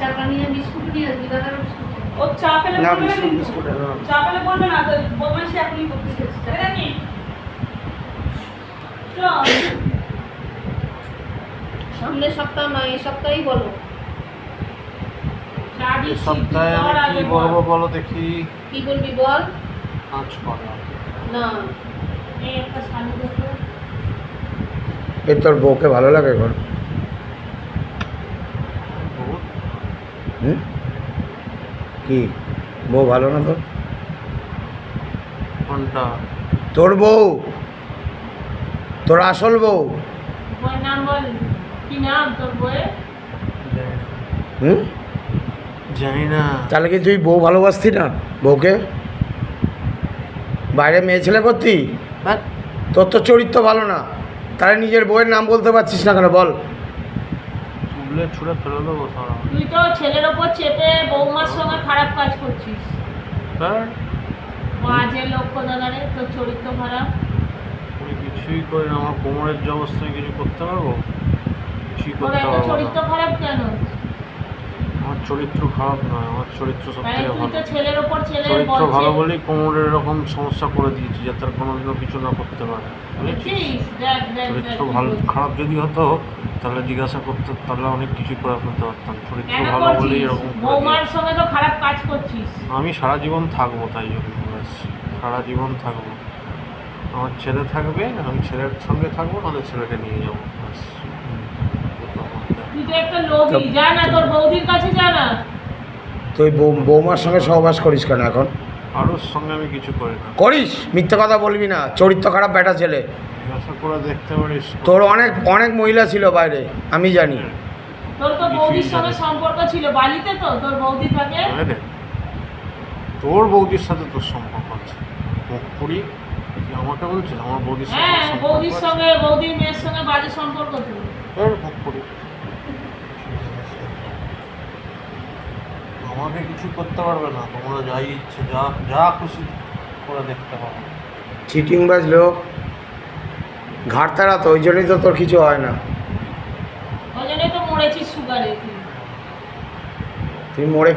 টাকা নিয়ে বিস্কুট নিয়ে আসবি দাদার বিস্কুট। ও চা পেলে না বলবে বিস্কুট না, বিস্কুট চা পেলে বলবে না তো বদমাইশি এখনই করতে চেয়েছে তাই নাকি? চল সামনের সপ্তাহ নয় এই সপ্তাহেই বলো। চা এই দিচ্ছি, সপ্তাহে তুই বল আমি আগে কি বল। বলবো বলো দেখি। কি বলবি বল। কাজ করা না এই একটা শাড়ি দেখো। এ তোর বউকে ভালো লাগে এখন? বহুত হুম? কি বউ ভালো না তোর? কোনটা? তোর বউ, তোর আসল বউ। বইয়ের নাম বল, কি নাম তোর বইয়ের? হুম? জানি না। তাহলে কি তুই বউ ভালোবাসতি না বউকে? বাইরে মেয়ে ছেলে করতি? হ্যাঁ, তোর তো চরিত্র ভালো না, তাহলে নিজের বউয়ের নাম বলতে পারছিস না কেন বল? তুলে ছুঁড়ে ফেলে দেবো সারা। তুই তো ছেলের ওপর চেপে বৌমার সঙ্গে খারাপ কাজ করছিস। হ্যাঁ, বাজে লক্ষ্য দাদারে, তোর চরিত্র খারাপ। আমি কিছুই করি না। আমার কোমরের যে অবস্থায় কিছু করতে পারবো? কিছুই তোর করতে এত পারবো চরিত্র না। খারাপ কেন? আমার চরিত্র খারাপ নয়, আমার চরিত্র সব তাহলে থেকে তুই ভালো। তো ছেলের ওপর ছেলে চরিত্র ভালো বলেই কোমরের এরকম সমস্যা করে দিয়েছি যাতে আর কোনোদিনও কিছু না করতে পারে। বুঝেছিস? বুঝছিস? দেখ দেখ দেখ চরিত্র কি ভালো বলছিস। খারাপ যদি হতো তাহলে জিজ্ঞাসা করতে, তাহলে অনেক কিছু করে ফেলতে পারতাম। চরিত্র কেন ভালো বলেই করছিস? এরকম করে বৌমার দিয়েছি। সঙ্গে তো খারাপ কাজ করছিস। আমি সারা জীবন থাকবো, তাই জন্য বলেছি সারা জীবন থাকবো। আমার ছেলে থাকবে, আমি ছেলের সঙ্গে থাকবো, নাহলে ছেলেকে নিয়ে যাবো ব্যাস। দুটো আমার দেখ। তুই তো একটা লোভী, যা না তোর বৌদির কাছে যা না। তুই বৌমার সঙ্গে সহবাস করিস কেন এখন? কারোর সঙ্গে আমি কিছু করি না। করিস, মিথ্যে কথা বলবি না, চরিত্র খারাপ বেটা ছেলে। জিজ্ঞাসা করে দেখতে পারিস। তোর অনেক অনেক মহিলা ছিল বাইরে, আমি জানি। তোর তো বৌদির সঙ্গে সম্পর্ক ছিল বালিতে, তো তোর বৌদি থাকে। বাইরে? তোর বৌদির সাথে তোর সম্পর্ক আছে? মুখ পুরি তুই আমাকে বলছিস আমার বৌদির সাথে হ্যাঁ, সম্পর্ক বৌদির আছে? সঙ্গে বৌদির মেয়ের সঙ্গে বাজে সম্পর্ক তো। তোর মুখ পুরি। আমাকে কিছু করতে পারবে না, তোমরা যাই ইচ্ছে যা যা খুশি করে দেখতে পারো। চিটিং বাজ লোক, ঘাট তারা তো, ওই জন্যই তো তোর কিছু হয় না। ওই জন্যই তো মরেছিস সুগারে তুই। তুই মরে